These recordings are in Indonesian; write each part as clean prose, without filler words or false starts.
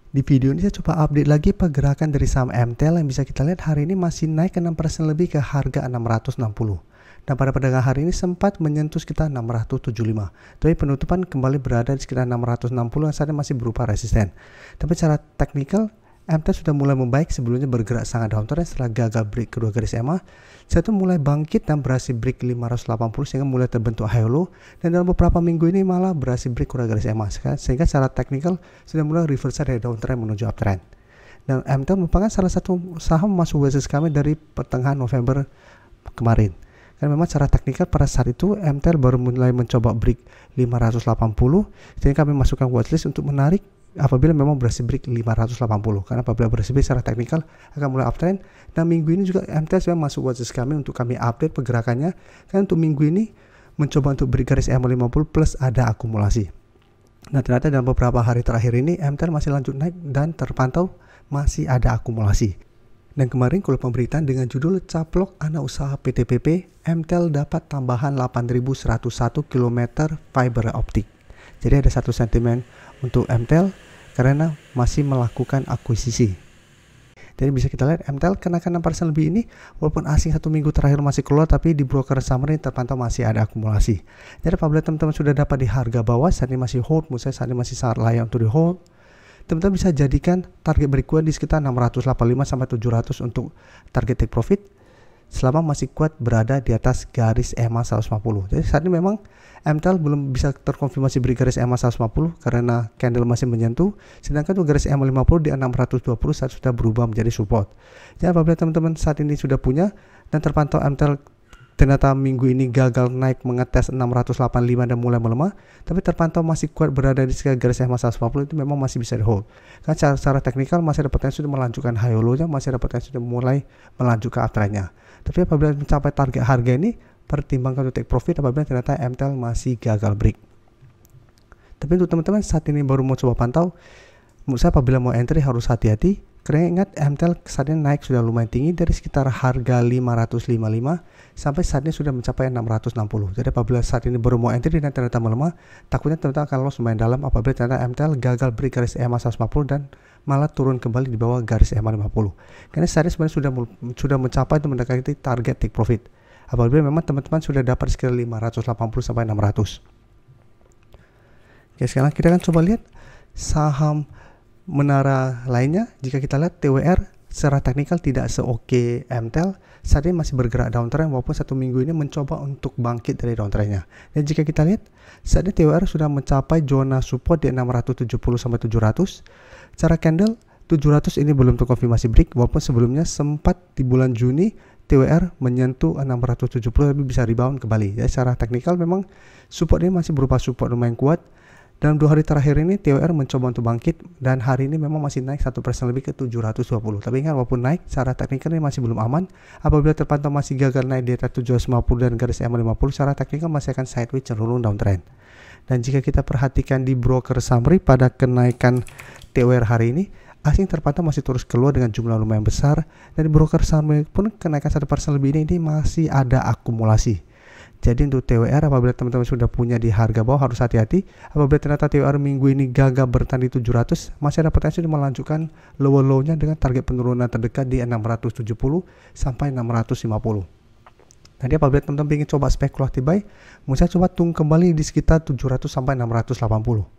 Di video ini saya coba update lagi pergerakan dari saham MTEL yang bisa kita lihat hari ini masih naik ke 6% lebih ke harga 660. Dan pada perdagangan hari ini sempat menyentuh sekitar 675. Tapi penutupan kembali berada di sekitar 660 yang saat ini masih berupa resisten. Tapi secara teknikal MTEL sudah mulai membaik, sebelumnya bergerak sangat downtrend setelah gagal break kedua garis EMA. Setelah itu mulai bangkit dan berhasil break 580 sehingga mulai terbentuk high low, dan dalam beberapa minggu ini malah berhasil break kedua garis EMA sehingga secara teknikal sudah mulai reversal dari downtrend menuju uptrend. Dan MTEL merupakan salah satu saham masuk wishlist kami dari pertengahan November kemarin. Karena memang secara teknikal pada saat itu MTEL baru mulai mencoba break 580 sehingga kami masukkan watchlist untuk menarik apabila memang berhasil break 580, karena apabila berhasil break secara teknikal akan mulai uptrend. Dan minggu ini juga MTEL sudah masuk watchlist kami untuk kami update pergerakannya, karena untuk minggu ini mencoba untuk break garis EMA 50 plus ada akumulasi. Nah ternyata dalam beberapa hari terakhir ini MTEL masih lanjut naik dan terpantau masih ada akumulasi. Dan kemarin kalau pemberitaan dengan judul Caplok Anak Usaha PTPP, MTEL dapat tambahan 8.101 km fiber optik. Jadi ada satu sentimen untuk MTEL karena masih melakukan akuisisi. Jadi bisa kita lihat MTEL kenaikan 6% lebih ini, walaupun asing satu minggu terakhir masih keluar, tapi di broker summary terpantau masih ada akumulasi. Jadi apabila teman-teman sudah dapat di harga bawah, saat ini masih hold, menurut saya saat ini masih sangat layak untuk di hold. Teman-teman bisa jadikan target berikutnya di sekitar 685 sampai 700 untuk target take profit selama masih kuat berada di atas garis EMA 150. Jadi saat ini memang MTEL belum bisa terkonfirmasi beri garis EMA 150 karena candle masih menyentuh, sedangkan untuk garis EMA 50 di 620 saat sudah berubah menjadi support. Jadi apabila teman-teman saat ini sudah punya dan terpantau MTEL ternyata minggu ini gagal naik mengetes 685 dan mulai melemah, tapi terpantau masih kuat berada di sekitar garis EMA 150, itu memang masih bisa di hold. Karena secara teknikal masih ada potensi sudah melanjutkan high low-nya, masih ada potensi sudah mulai melanjutkan uptrend-nya. Tapi apabila mencapai target harga ini, pertimbangkan untuk take profit apabila ternyata MTEL masih gagal break. Tapi untuk teman-teman saat ini baru mau coba pantau, menurut saya apabila mau entry harus hati-hati. Karena ingat MTEL saat ini naik sudah lumayan tinggi dari sekitar harga 555 sampai saat ini sudah mencapai 660. Jadi apabila saat ini baru mau entry dan ternyata melemah, takutnya teman-teman akan loss lumayan dalam apabila ternyata MTEL gagal break garis EMA 150 dan malah turun kembali di bawah garis EMA 50. Karena saat ini sebenarnya sudah mencapai dan mendekati target take profit. Apabila memang teman-teman sudah dapat sekitar 580 sampai 600. Oke, sekarang kita akan coba lihat saham menara lainnya. Jika kita lihat TWR secara teknikal tidak seoke MTEL, saat ini masih bergerak downtrend walaupun satu minggu ini mencoba untuk bangkit dari downtrendnya. Dan jika kita lihat saat ini TWR sudah mencapai zona support di 670 sampai 700. Secara candle 700 ini belum terkonfirmasi break, walaupun sebelumnya sempat di bulan Juni TWR menyentuh 670 tapi bisa rebound kembali. Jadi secara teknikal memang support ini masih berupa support lumayan kuat. Dalam 2 hari terakhir ini TWR mencoba untuk bangkit dan hari ini memang masih naik 1% lebih ke 720. Tapi ingat walaupun naik secara teknikal ini masih belum aman. Apabila terpantau masih gagal naik di atas 750 dan garis EMA 50, secara teknikal masih akan sideways cenderung downtrend. Dan jika kita perhatikan di broker summary pada kenaikan TWR hari ini, asing terpantau masih terus keluar dengan jumlah lumayan besar, dan di broker summary pun kenaikan 1% lebih ini masih ada akumulasi. Jadi untuk TWR apabila teman-teman sudah punya di harga bawah harus hati-hati. Apabila ternyata TWR minggu ini gagal bertahan di 700, masih ada potensi untuk melanjutkan lower low-nya dengan target penurunan terdekat di 670 sampai 650. Jadi apabila teman-teman ingin coba spekulatif buy, saya coba tunggu kembali di sekitar 700 sampai 680.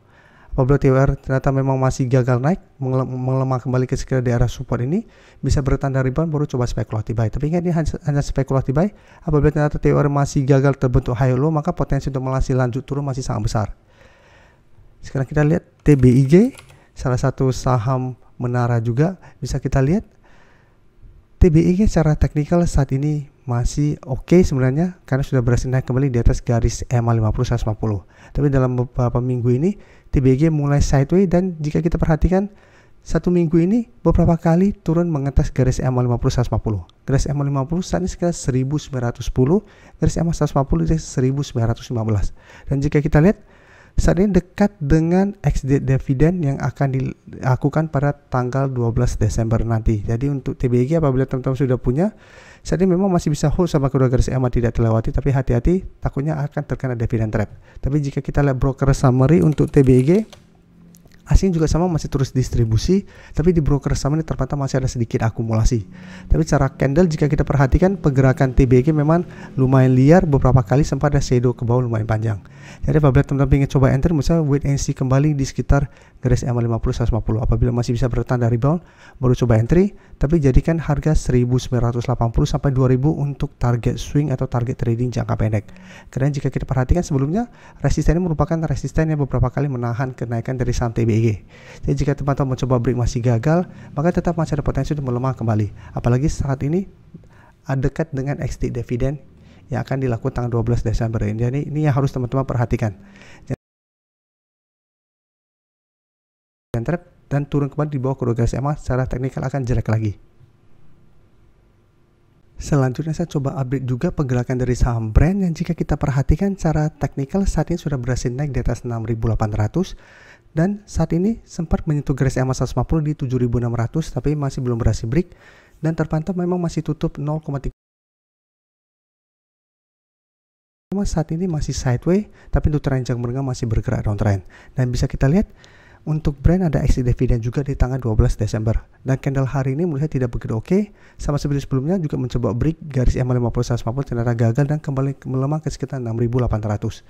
Apabila TWR ternyata memang masih gagal naik, melemah kembali ke sekitar daerah support ini, bisa bertanda rebound baru coba spekulatif buy. Tapi ingat ini hanya spekulatif buy. Apabila ternyata TWR masih gagal terbentuk high low, maka potensi untuk masih lanjut turun masih sangat besar. Sekarang kita lihat TBIG, salah satu saham menara juga. Bisa kita lihat TBIG secara teknikal saat ini masih oke sebenarnya karena sudah berhasil naik kembali di atas garis EMA 50 150. Tapi dalam beberapa minggu ini TBIG mulai sideways, dan jika kita perhatikan satu minggu ini beberapa kali turun mengetes garis EMA 50 150. Garis EMA 50 saat ini sekitar 1910, garis EMA 150 itu 1915. Dan jika kita lihat saat ini dekat dengan ex-date dividend yang akan dilakukan pada tanggal 12 Desember nanti. Jadi untuk TBIG apabila teman-teman sudah punya, saat ini memang masih bisa hold sama kedua garis EMA tidak terlewati, tapi hati-hati takutnya akan terkena dividend trap. Tapi jika kita lihat broker summary untuk TBIG, asing juga sama masih terus distribusi, tapi di broker saham ini terpantau masih ada sedikit akumulasi. Tapi secara candle jika kita perhatikan pergerakan TBG memang lumayan liar, beberapa kali sempat ada shadow ke bawah lumayan panjang. Jadi apabila teman-teman ingin coba enter, misalnya wait and see kembali di sekitar garis EMA 50 150. Apabila masih bisa bertahan dari rebound, baru coba entry, tapi jadikan harga 1980 sampai 2000 untuk target swing atau target trading jangka pendek. Karena jika kita perhatikan sebelumnya, resisten ini merupakan resisten yang beberapa kali menahan kenaikan dari saham TBG. Jadi jika teman-teman mencoba break masih gagal, maka tetap masih ada potensi untuk melemah kembali. Apalagi saat ini dekat dengan exit dividend yang akan dilakukan tanggal 12 Desember ini. Jadi ini yang harus teman-teman perhatikan. Dan turun kembali di bawah kedua garis EMA secara teknikal akan jelek lagi. Selanjutnya saya coba update juga pergerakan dari saham Brand yang jika kita perhatikan secara teknikal saat ini sudah berhasil naik di atas 6.800 dan saat ini sempat menyentuh garis EMA 150 di 7.600 tapi masih belum berhasil break dan terpantau memang masih tutup 0,3. Saat ini masih sideways tapi untuk tren jangka menengah masih bergerak downtrend dan bisa kita lihat untuk Brand ada exit dividend juga di tanggal 12 Desember dan candle hari ini menurut saya tidak begitu oke, sama seperti sebelumnya juga mencoba break garis EMA 50 150 ternyata gagal dan kembali melemah ke sekitar 6.800.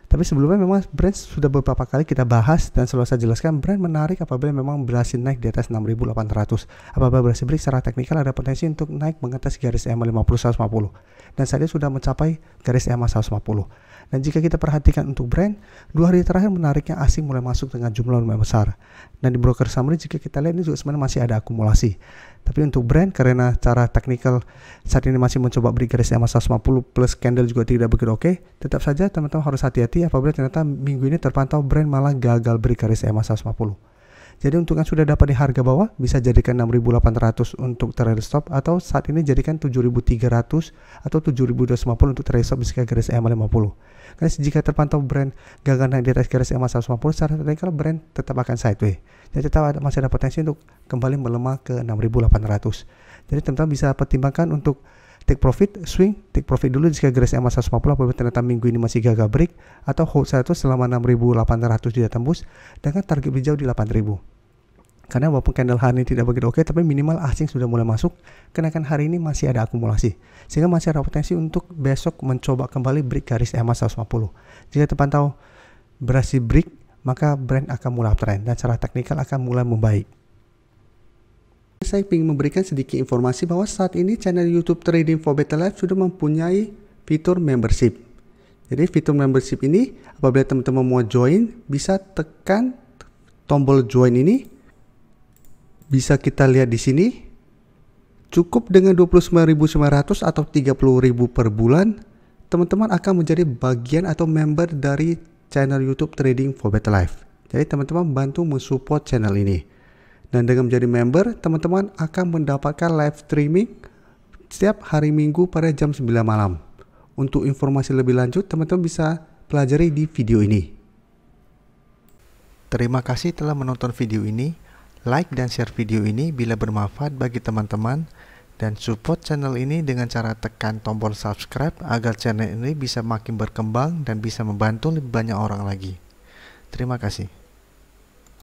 Tapi sebelumnya memang Brand sudah beberapa kali kita bahas dan selalu saya jelaskan Brand menarik apabila memang berhasil naik di atas 6.800. Apabila berhasil break secara teknikal ada potensi untuk naik mengatas garis EMA 50 150 dan saat ini sudah mencapai garis EMA 150. Dan jika kita perhatikan untuk Brand, 2 hari terakhir menariknya asing mulai masuk dengan jumlah lumayan besar. Dan di broker summary jika kita lihat ini juga sebenarnya masih ada akumulasi. Tapi untuk Brand karena cara teknikal saat ini masih mencoba beri garis EMA 150 plus candle juga tidak begitu oke, tetap saja teman-teman harus hati-hati apabila ternyata minggu ini terpantau Brand malah gagal beri garis EMA 150. Jadi untuk yang sudah dapat di harga bawah bisa jadikan 6.800 untuk trade stop atau saat ini jadikan 7.300 atau 7.250 untuk trade stop di garis EMA 50. Karena jika terpantau Brand gagal naik di atas garis EMA 150 secara teknikal Brand tetap akan sideways. Jadi tetap masih ada potensi untuk kembali melemah ke 6.800. Jadi teman-teman bisa pertimbangkan untuk take profit, swing, take profit dulu di garis EMA 150 apabila ternyata minggu ini masih gagal break atau hold satu selama 6.800 tidak tembus dengan target hijau di 8.000. Karena walaupun candle hari ini tidak begitu oke, tapi minimal asing sudah mulai masuk, kenaikan hari ini masih ada akumulasi. Sehingga masih ada potensi untuk besok mencoba kembali break garis EMA 150. Jika terpantau berhasil break, maka Brand akan mulai uptrend dan secara teknikal akan mulai membaik. Saya ingin memberikan sedikit informasi bahwa saat ini channel YouTube Trading for Better Life sudah mempunyai fitur membership. Jadi fitur membership ini apabila teman-teman mau join bisa tekan tombol join ini. Bisa kita lihat di sini. Cukup dengan 29.900 atau 30.000 per bulan, teman-teman akan menjadi bagian atau member dari channel YouTube Trading for Better Life. Jadi teman-teman bantu mensupport channel ini. Dan dengan menjadi member, teman-teman akan mendapatkan live streaming setiap hari Minggu pada jam 9 malam. Untuk informasi lebih lanjut, teman-teman bisa pelajari di video ini. Terima kasih telah menonton video ini. Like dan share video ini bila bermanfaat bagi teman-teman. Dan support channel ini dengan cara tekan tombol subscribe agar channel ini bisa makin berkembang dan bisa membantu lebih banyak orang lagi. Terima kasih.